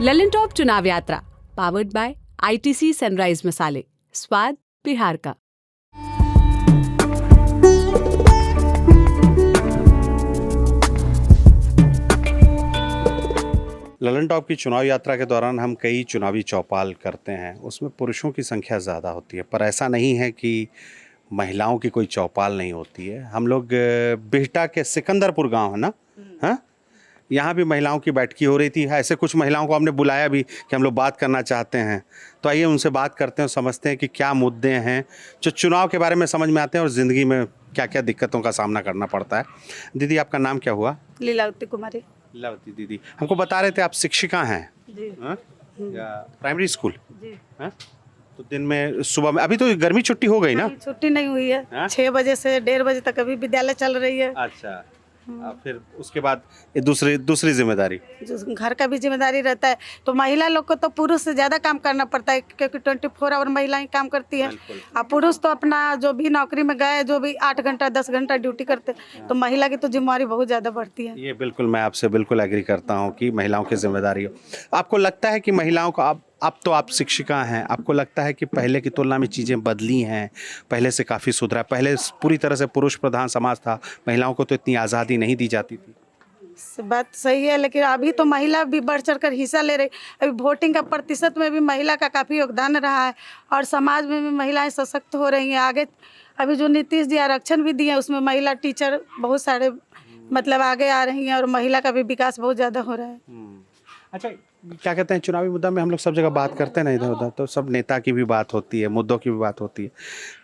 Lalan top चुनाव यात्रा powered by ITC sunrise मसाले, स्वाद बिहार का। ललन टॉप की चुनाव यात्रा के दौरान हम कई चुनावी चौपाल करते हैं, उसमें पुरुषों की संख्या ज़्यादा होती है, पर ऐसा नहीं है कि महिलाओं की कोई चौपाल नहीं होती है। हम लोग बिहटा के सिकंदरपुर गांव है ना, हाँ, यहाँ भी महिलाओं की बैठकी हो रही थी। ऐसे कुछ महिलाओं को हमने बुलाया भी कि हम लोग बात करना चाहते हैं, तो आइए उनसे बात करते हैं और समझते हैं कि क्या मुद्दे हैं जो चुनाव के बारे में समझ में आते हैं और ज़िंदगी में क्या क्या दिक्कतों का सामना करना पड़ता है। दीदी, आपका नाम क्या हुआ? लीलावती कुमारी। लीलावती दीदी, हमको बता रहे थे आप शिक्षिका हैं जी। या प्राइमरी स्कूल? जी। हाँ? तो दिन में सुबह में, अभी तो गर्मी छुट्टी हो गई ना? छुट्टी नहीं हुई है। हाँ? 6 बजे से 1:30 बजे तक अभी विद्यालय चल रही है। अच्छा, फिर उसके बाद ये दूसरी जिम्मेदारी, जो घर का भी जिम्मेदारी रहता है, तो महिला लोग को तो पुरुष से ज़्यादा काम करना पड़ता है, क्योंकि 24 आवर महिलाएं काम करती है। और पुरुष तो अपना जो भी नौकरी में गए, जो भी 8 घंटा 10 घंटा ड्यूटी करते, तो महिला की तो जिम्मेदारी बहुत ज़्यादा बढ़ती है। ये बिल्कुल, मैं आपसे बिल्कुल एग्री करता हूँ कि महिलाओं की जिम्मेदारी हो। आपको लगता है कि महिलाओं को आप तो शिक्षिका हैं, आपको लगता है कि पहले की तुलना में चीज़ें बदली हैं, पहले से काफ़ी सुधरा? पहले पूरी तरह से पुरुष प्रधान समाज था, महिलाओं को तो इतनी आज़ादी नहीं दी जाती थी। बात सही है, लेकिन अभी तो महिला भी बढ़ चढ़ कर हिस्सा ले रही। अभी वोटिंग का प्रतिशत में भी महिला का काफ़ी योगदान रहा है, और समाज में भी महिलाएं सशक्त हो रही हैं आगे। अभी जो नीतीश जी आरक्षण भी दिए, उसमें महिला टीचर बहुत सारे मतलब आगे आ रही हैं, और महिला का भी विकास बहुत ज़्यादा हो रहा है। अच्छा, क्या कहते हैं, चुनावी मुद्दा में हम लोग सब जगह बात करते हैं ना, इधर उधर, तो सब नेता की भी बात होती है, मुद्दों की भी बात होती है,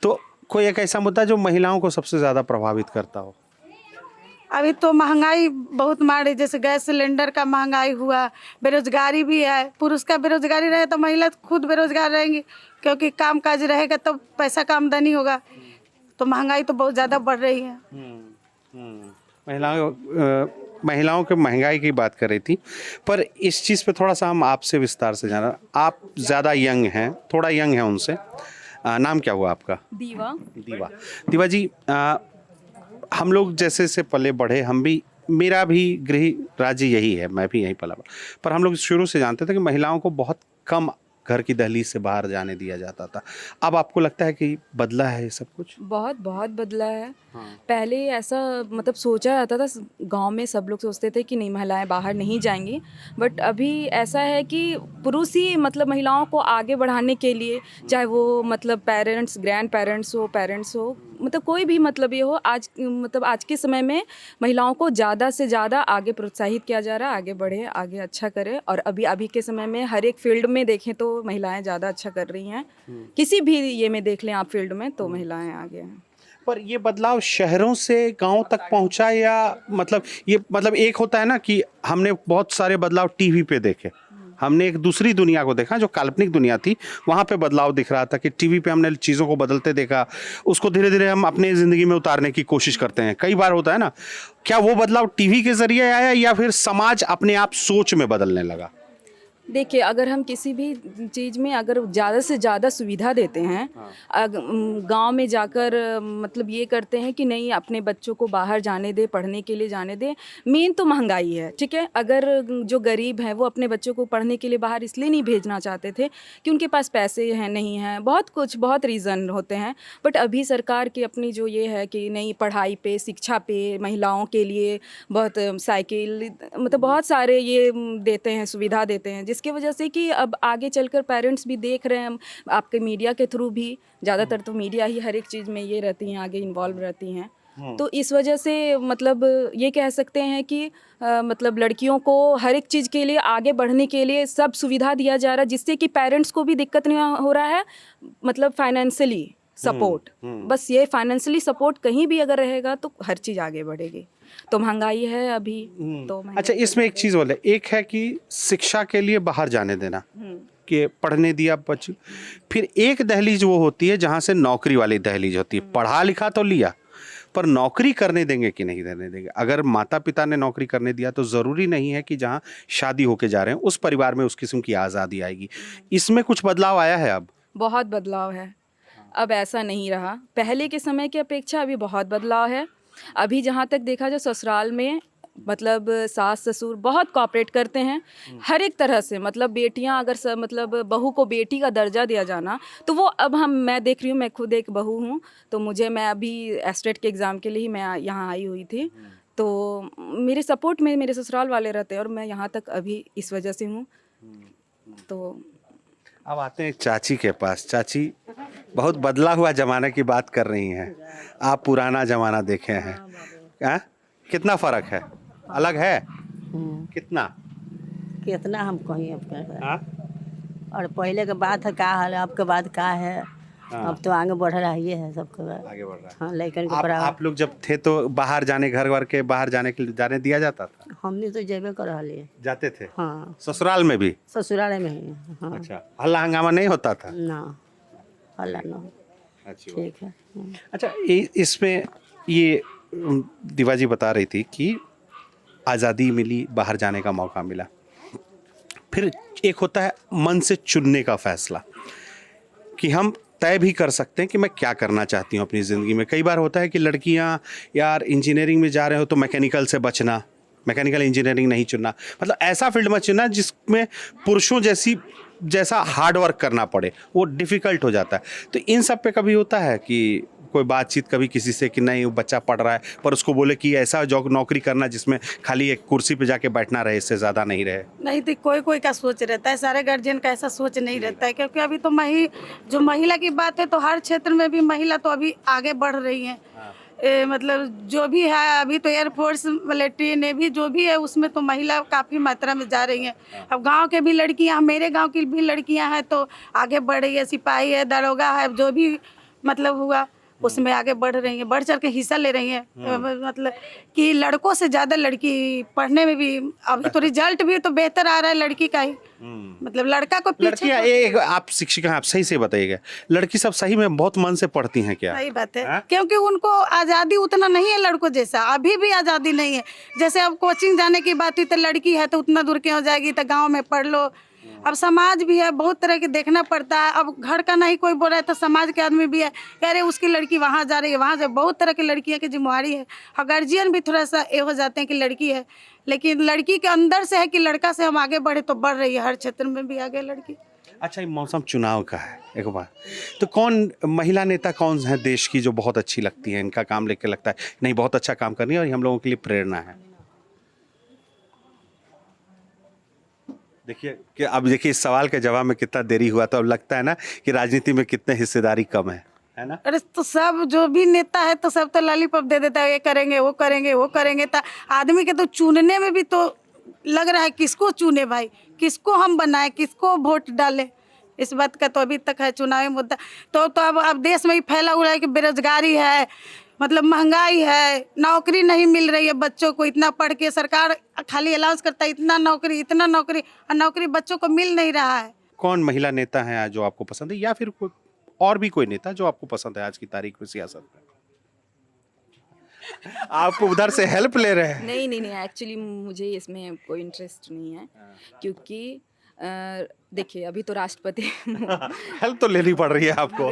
तो कोई एक ऐसा मुद्दा जो महिलाओं को सबसे ज़्यादा प्रभावित करता हो? अभी तो महंगाई बहुत मार रही, जैसे गैस सिलेंडर का महंगाई हुआ, बेरोजगारी भी है। पुरुष का बेरोजगारी रहे तो महिला खुद बेरोजगार रहेंगी, क्योंकि काम काज रहेगा तो पैसा का आमदनी होगा। तो महंगाई तो बहुत ज़्यादा बढ़ रही है। महिलाओं के महंगाई की बात कर रही थी, पर इस चीज़ पे थोड़ा सा हम आपसे विस्तार से जाना। आप ज़्यादा यंग हैं, थोड़ा यंग हैं उनसे। नाम क्या हुआ आपका? दीवा जी, हम लोग जैसे से पले बढ़े, मेरा भी गृह राज्य यही है, मैं भी यहीं पला बड़ा, पर हम लोग शुरू से जानते थे कि महिलाओं को बहुत कम घर की दहलीज से बाहर जाने दिया जाता था। अब आपको लगता है कि बदला है ये सब कुछ? बहुत बदला है। हाँ। पहले ऐसा मतलब सोचा जाता था, गांव में सब लोग सोचते थे कि नहीं, महिलाएं बाहर नहीं जाएंगी, बट अभी ऐसा है कि पुरुष ही मतलब महिलाओं को आगे बढ़ाने के लिए, चाहे वो मतलब पेरेंट्स, ग्रैंड पेरेंट्स हो, मतलब कोई भी मतलब ये हो, आज के समय में महिलाओं को ज़्यादा से ज़्यादा आगे प्रोत्साहित किया जा रहा है, आगे बढ़े, आगे अच्छा करे। और अभी के समय में हर एक फील्ड में देखें तो महिलाएं ज़्यादा अच्छा कर रही हैं। किसी भी ये में देख लें आप फील्ड में, तो महिलाएं आगे हैं। पर ये बदलाव शहरों से गांव तक पहुंचा, या मतलब एक होता है ना कि हमने बहुत सारे बदलाव टीवी पे देखे, हमने एक दूसरी दुनिया को देखा जो काल्पनिक दुनिया थी, वहाँ पे बदलाव दिख रहा था कि टीवी पे हमने चीज़ों को बदलते देखा, उसको धीरे धीरे हम अपने ज़िंदगी में उतारने की कोशिश करते हैं। कई बार होता है ना, क्या वो बदलाव टीवी के जरिए आया या फिर समाज अपने आप सोच में बदलने लगा? देखिए, अगर हम किसी भी चीज़ में अगर ज़्यादा से ज़्यादा सुविधा देते हैं, गांव में जाकर मतलब ये करते हैं कि नहीं, अपने बच्चों को बाहर जाने दे, पढ़ने के लिए जाने दे। मेन तो महंगाई है, ठीक है। अगर जो गरीब हैं वो अपने बच्चों को पढ़ने के लिए बाहर इसलिए नहीं भेजना चाहते थे कि उनके पास पैसे हैं, नहीं हैं, बहुत रीज़न होते हैं। बट अभी सरकार की अपनी जो ये है कि नहीं, पढ़ाई पे, शिक्षा पे, महिलाओं के लिए बहुत साइकिल, मतलब बहुत सारे ये देते हैं, सुविधा देते हैं, जिसकी वजह से कि अब आगे चलकर पेरेंट्स भी देख रहे हैं, आपके मीडिया के थ्रू भी, ज़्यादातर तो मीडिया ही हर एक चीज़ में ये रहती हैं, आगे इन्वॉल्व रहती हैं। तो इस वजह से मतलब ये कह सकते हैं कि मतलब लड़कियों को हर एक चीज़ के लिए, आगे बढ़ने के लिए सब सुविधा दिया जा रहा है, जिससे कि पेरेंट्स को भी दिक्कत नहीं हो रहा है। मतलब फाइनेंशियली सपोर्ट, बस ये फाइनेंशियली सपोर्ट कहीं भी अगर रहेगा तो हर चीज़ आगे बढ़ेगी। तो महंगाई है अभी तो। अच्छा, इसमें एक चीज़ बोले, एक है कि शिक्षा के लिए बाहर जाने देना, कि पढ़ने दिया बच्चे, फिर एक दहलीज वो होती है जहाँ से नौकरी वाली दहलीज होती है। पढ़ा लिखा तो लिया, पर नौकरी करने देंगे कि नहीं करने देंगे? अगर माता पिता ने नौकरी करने दिया तो ज़रूरी नहीं है कि जहाँ शादी होके जा रहे हैं उस परिवार में उस किस्म की आज़ादी आएगी। इसमें कुछ बदलाव आया है अब? बहुत बदलाव है, अब ऐसा नहीं रहा। पहले के समय की अपेक्षा अभी बहुत बदलाव है। अभी जहाँ तक देखा जाए, ससुराल में मतलब सास ससुर बहुत कोऑपरेट करते हैं हर एक तरह से। मतलब बेटियां अगर मतलब बहू को बेटी का दर्जा दिया जाना, तो वो अब मैं देख रही हूँ, मैं खुद एक बहू हूँ, तो मैं अभी एस्टेट के एग्ज़ाम के लिए ही मैं यहाँ आई हुई थी, तो मेरे सपोर्ट में मेरे ससुराल वाले रहते हैं और मैं यहाँ तक अभी इस वजह से हूँ। तो अब आते हैं चाची के पास। चाची बहुत बदला हुआ ज़माने की बात कर रही हैं, आप पुराना ज़माना देखे हैं। हाँ, कितना फ़र्क है, अलग है कितना? कितना हम कहीं अब क्या हाँ? और पहले के बात है का हाल है, अब के बाद का है। हाँ। अब तो आगे बढ़ रहा ही है सबके बाद। आगे बढ़ रहा है। हाँ, लड़कन के बराबर आप लोग जब थे तो बाहर जाने, घर वर के बाहर जाने के लिए जाने दिया जाता था? हमने तो जेबे कर रहा लिए। जाते थे? हाँ, ससुराल में भी? ससुराल में ही। हाँ। अच्छा, हल्ला हंगामा नहीं होता था? ना, अल्लाह ना। अच्छी बात। ठीक है। अच्छा, इसमें ये दीवा जी बता रही थी कि आज़ादी मिली, बाहर जाने का मौका मिला, फिर एक होता है मन से चुनने का फैसला कि हम तय भी कर सकते हैं कि मैं क्या करना चाहती हूँ अपनी ज़िंदगी में। कई बार होता है कि लड़कियाँ यार इंजीनियरिंग में जा रहे हो तो मैकेनिकल से बचना, मैकेनिकल इंजीनियरिंग नहीं चुनना, मतलब ऐसा फील्ड में चुनना जिसमें पुरुषों जैसा हार्ड वर्क करना पड़े, वो डिफ़िकल्ट हो जाता है। तो इन सब पे कभी होता है कि कोई बातचीत कभी किसी से कि नहीं वो बच्चा पढ़ रहा है पर उसको बोले कि ऐसा जॉब नौकरी करना जिसमें खाली एक कुर्सी पे जाके बैठना रहे, इससे ज़्यादा नहीं रहे? नहीं तो कोई कोई का सोच रहता है, सारे गार्जियन का ऐसा सोच नहीं रहता है, क्योंकि अभी तो महिला की बात है तो हर क्षेत्र में भी महिला तो अभी आगे बढ़ रही है। मतलब जो भी है अभी तो एयरफोर्स, मिलिट्री, नेवी जो भी है उसमें तो महिला काफ़ी मात्रा में जा रही हैं। अब गांव के भी लड़कियां, मेरे गांव की भी लड़कियां हैं तो आगे बढ़ रही है, सिपाही है, दरोगा है, जो भी मतलब हुआ उसमें आगे बढ़ रही हैं, बढ़ चढ़ के हिस्सा ले रही हैं। मतलब कि लड़कों से ज़्यादा लड़की पढ़ने में भी अभी तो रिजल्ट भी तो बेहतर आ रहा है लड़की का ही। मतलब लड़का को पीछे लड़कियां एक आप शिक्षिका हैं, आप सही से बताइएगा, लड़की सब सही में बहुत मन से पढ़ती हैं क्या? सही बात है, क्योंकि उनको आज़ादी उतना नहीं है लड़कों जैसा, अभी भी आज़ादी नहीं है। जैसे अब कोचिंग जाने की बात हुई तो लड़की है तो उतना दूर क्यों जाएगी, तो गाँव में पढ़ लो। अब समाज भी है, बहुत तरह के देखना पड़ता है। अब घर का नहीं कोई बोल रहा है तो समाज के आदमी भी है, कह रहे उसकी लड़की वहाँ जा रही है, वहाँ जा, बहुत तरह की लड़कियों की जिम्मेवारी है। और गार्जियन भी थोड़ा सा ये हो जाते हैं कि लड़की है, लेकिन लड़की के अंदर से है कि लड़का से हम आगे बढ़े तो बढ़ रही है, हर क्षेत्र में भी आगे लड़की। अच्छा, ये मौसम चुनाव का है एक बार, तो कौन महिला नेता कौन है देश की जो बहुत अच्छी लगती है, इनका काम लेके लगता है नहीं बहुत अच्छा काम कर रही है और हम लोगों के लिए प्रेरणा है? देखिए कि अब देखिए इस सवाल के जवाब में कितना देरी हुआ, तो अब लगता है ना कि राजनीति में कितने हिस्सेदारी कम है ना? अरे तो सब जो भी नेता है तो सब तो लॉलीपॉप दे देता है, ये करेंगे वो करेंगे वो करेंगे, तो आदमी के तो चुनने में भी तो लग रहा है किसको चुने भाई, किसको हम बनाए, किसको वोट डाले, इस बात का तो अभी तक है चुनावी मुद्दा। तो अब देश में ही फैला हुआ है कि बेरोजगारी है, मतलब महंगाई है, नौकरी नहीं मिल रही है बच्चों को, इतना पढ़ के सरकार खाली अलाउंस करता है इतना नौकरी और नौकरी बच्चों को मिल नहीं रहा है। कौन महिला नेता है जो आपको पसंद है, या फिर कोई और भी कोई नेता जो आपको पसंद है आज की तारीख में सियासत में? आप उधर से हेल्प ले रहे हैं? नहीं, एक्चुअली मुझे इसमें कोई इंटरेस्ट नहीं है, क्योंकि देखिए अभी तो राष्ट्रपति हेल्प तो लेनी पड़ रही है आपको।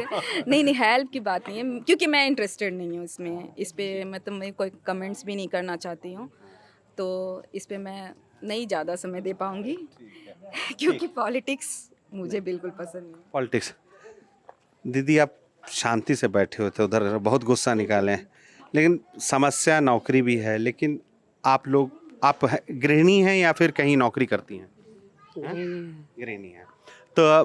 नहीं, हेल्प की बात नहीं है, क्योंकि मैं इंटरेस्टेड नहीं हूँ इसमें, इस पे मतलब मैं कोई कमेंट्स भी नहीं करना चाहती हूँ, तो इस पे मैं नहीं ज़्यादा समय दे पाऊँगी क्योंकि पॉलिटिक्स मुझे बिल्कुल पसंद नहीं। पॉलिटिक्स, दीदी आप शांति से बैठे होते, उधर बहुत गुस्सा निकालें, लेकिन समस्या नौकरी भी है, लेकिन आप गृहिणी हैं या फिर कहीं नौकरी करती हैं? गृहिणी है, तो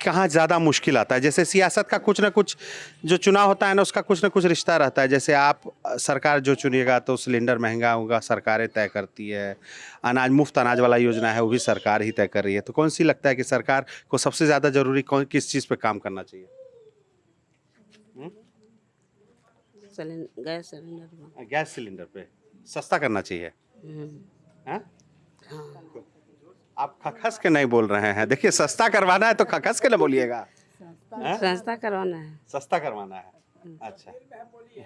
कहाँ ज़्यादा मुश्किल आता है? जैसे सियासत का कुछ ना कुछ जो चुनाव होता है ना, उसका कुछ ना कुछ रिश्ता रहता है। जैसे आप सरकार जो चुनिएगा तो सिलेंडर महंगा होगा, सरकारें तय करती है, अनाज मुफ्त अनाज वाला योजना है वो भी सरकार ही तय कर रही है, तो कौन सी लगता है कि सरकार को सबसे ज़्यादा ज़रूरी किस चीज़ पे काम करना चाहिए? गैस सिलेंडर पे सस्ता करना चाहिए। हाँ? आप खखस के नहीं बोल रहे हैं, देखिए सस्ता करवाना है तो खखस के ना बोलिएगा। सस्ता करवाना है। सस्ता करवाना है, अच्छा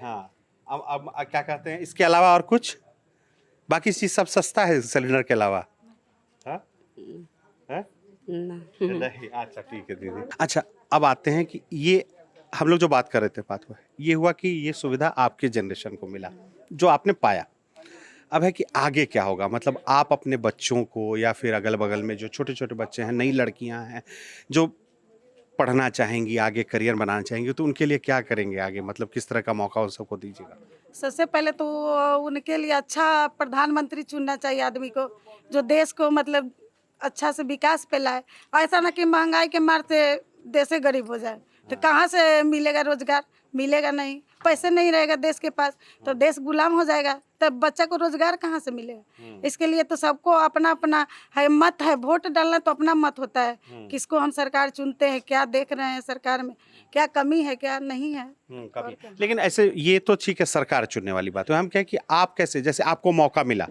हाँ। अब क्या कहते हैं, इसके अलावा और कुछ बाकी चीज सब सस्ता है सिलेंडर के अलावा? हाँ? नहीं, अच्छा ठीक है दीदी। अच्छा, अब आते हैं कि ये हम लोग जो बात कर रहे थे, बात हुआ ये हुआ कि ये सुविधा आपके जनरेशन को मिला, जो आपने पाया। अब है कि आगे क्या होगा, मतलब आप अपने बच्चों को या फिर अगल बगल में जो छोटे छोटे बच्चे हैं, नई लड़कियां हैं जो पढ़ना चाहेंगी, आगे करियर बनाना चाहेंगी, तो उनके लिए क्या करेंगे आगे, मतलब किस तरह का मौका उन सबको दीजिएगा? सबसे पहले तो उनके लिए अच्छा प्रधानमंत्री चुनना चाहिए आदमी को, जो देश को मतलब अच्छा से विकास पे लाए। ऐसा ना कि महंगाई के मार से देश गरीब हो जाए, तो कहाँ से मिलेगा रोजगार? मिलेगा नहीं। पैसे नहीं रहेगा देश के पास तो देश गुलाम हो जाएगा, तब बच्चा को रोजगार कहाँ से मिलेगा? इसके लिए तो सबको अपना अपना है, मत है, वोट डालना तो अपना मत होता है। किसको हम सरकार चुनते हैं, क्या देख रहे हैं सरकार में, क्या कमी है क्या नहीं है। कभी लेकिन ऐसे ये तो ठीक है, सरकार चुनने वाली बात है। हम क्या कि आप कैसे, जैसे आपको मौका मिला,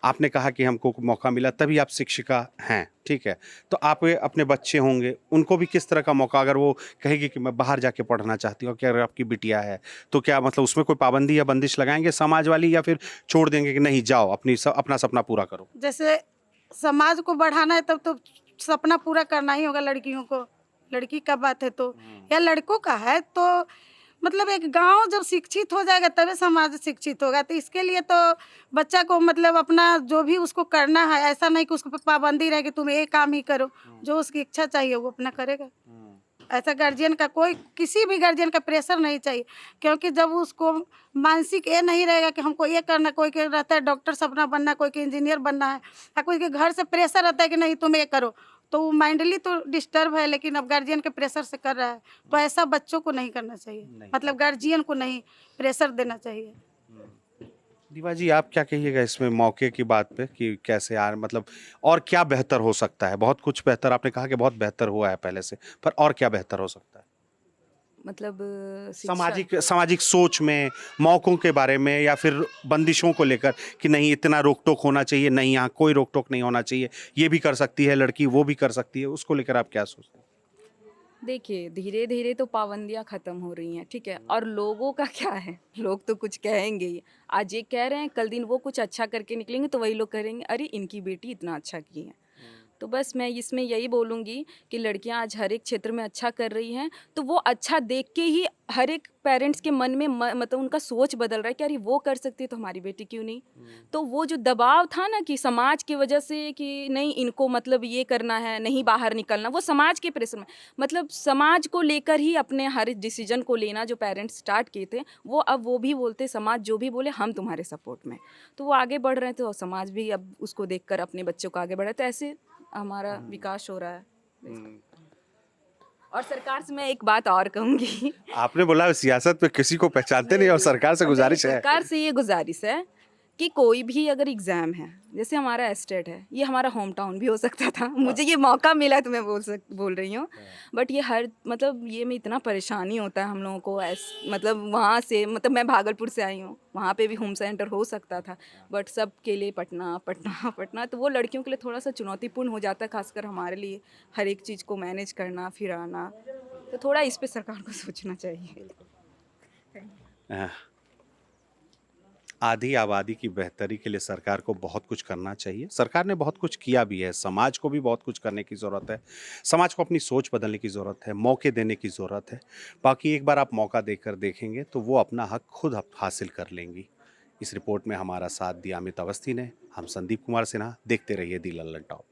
आपने कहा कि हमको मौका मिला तभी आप शिक्षिका हैं, ठीक है, तो आप अपने बच्चे होंगे, उनको भी किस तरह का मौका, अगर वो कहेगी कि मैं बाहर जाके पढ़ना चाहती हूँ, क्या अगर आपकी बिटिया है तो क्या मतलब उसमें कोई पाबंदी या बंदिश लगाएंगे समाज वाली, या फिर छोड़ देंगे कि नहीं जाओ अपना सपना पूरा करो? जैसे समाज को बढ़ाना है तब तो सपना पूरा करना ही होगा लड़कियों को। लड़की का बात है तो या लड़कों का है तो मतलब एक गांव जब शिक्षित हो जाएगा तभी समाज शिक्षित होगा। तो इसके लिए तो बच्चा को मतलब अपना जो भी उसको करना है, ऐसा नहीं कि उसको पे पाबंदी रहे कि तुम ये काम ही करो, जो उसकी इच्छा चाहिए वो अपना करेगा। ऐसा गार्जियन का कोई, किसी भी गार्जियन का प्रेशर नहीं चाहिए, क्योंकि जब उसको मानसिक ये नहीं रहेगा कि हमको ये करना, कोई के रहता है डॉक्टर सपना बनना, कोई के इंजीनियर बनना है, या कोई के घर से प्रेशर रहता है कि नहीं तुम ये करो, तो वो माइंडली तो डिस्टर्ब है, लेकिन अब गार्जियन के प्रेशर से कर रहा है, तो ऐसा बच्चों को नहीं करना चाहिए, मतलब गार्जियन को नहीं प्रेशर देना चाहिए। दीवा जी, आप क्या कहिएगा इसमें मौके की बात पे कि कैसे यार, मतलब और क्या बेहतर हो सकता है? बहुत कुछ बेहतर आपने कहा कि बहुत बेहतर हुआ है पहले से, पर और क्या बेहतर हो सकता है? मतलब सामाजिक सामाजिक सोच में, मौकों के बारे में, या फिर बंदिशों को लेकर कि नहीं इतना रोक टोक होना चाहिए, नहीं यहाँ कोई रोक टोक नहीं होना चाहिए, ये भी कर सकती है लड़की, वो भी कर सकती है, उसको लेकर आप क्या सोचते हैं? देखिए, धीरे धीरे तो पाबंदियां खत्म हो रही हैं, ठीक है, और लोगों का क्या है, लोग तो कुछ कहेंगे ही। आज ये कह रहे हैं, कल दिन वो कुछ अच्छा करके निकलेंगे तो वही लोग करेंगे अरे इनकी बेटी इतना अच्छा की है। तो बस मैं इसमें यही बोलूँगी कि लड़कियां आज हर एक क्षेत्र में अच्छा कर रही हैं, तो वो अच्छा देख के ही हर एक पेरेंट्स के मन में मतलब उनका सोच बदल रहा है कि अरे वो कर सकती है तो हमारी बेटी क्यों नहीं। तो वो जो दबाव था ना कि समाज की वजह से कि नहीं इनको मतलब ये करना है, नहीं बाहर निकलना, वो समाज के प्रेशर में, मतलब समाज को लेकर ही अपने हर डिसीजन को लेना जो पेरेंट्स स्टार्ट किए थे, वो अब वो भी बोलते समाज जो भी बोले हम तुम्हारे सपोर्ट में। तो वो आगे बढ़ रहे हैं, तो समाज भी अब उसको देखकर अपने बच्चों को आगे बढ़ा है, तो ऐसे हमारा विकास हो रहा है। और सरकार से मैं एक बात और कहूँगी, आपने बोला सियासत में किसी को पहचानते नहीं, और सरकार से गुजारिश है। सरकार से ये गुजारिश है कि कोई भी अगर एग्ज़ाम है, जैसे हमारा एस्टेट है, ये हमारा होम टाउन भी हो सकता था, मुझे ये मौका मिला तो मैं बोल रही हूँ, बट ये हर मतलब ये में इतना परेशानी होता है हम लोगों को, मतलब वहाँ से, मतलब मैं भागलपुर से आई हूँ, वहाँ पे भी होम सेंटर हो सकता था, बट सब के लिए पटना पटना पटना, तो वो लड़कियों के लिए थोड़ा सा चुनौतीपूर्ण हो जाता है, खासकर हमारे लिए हर एक चीज़ को मैनेज करना फिर आना, तो थोड़ा इस पर सरकार को सोचना चाहिए। आधी आबादी की बेहतरी के लिए सरकार को बहुत कुछ करना चाहिए। सरकार ने बहुत कुछ किया भी है, समाज को भी बहुत कुछ करने की ज़रूरत है। समाज को अपनी सोच बदलने की ज़रूरत है, मौके देने की ज़रूरत है। बाकी एक बार आप मौका देकर देखेंगे तो वो अपना हक खुद हासिल कर लेंगी। इस रिपोर्ट में हमारा साथ दिया अमित अवस्थी ने। हम संदीप कुमार सिन्हा। देखते रहिए दी लल्लन टॉप।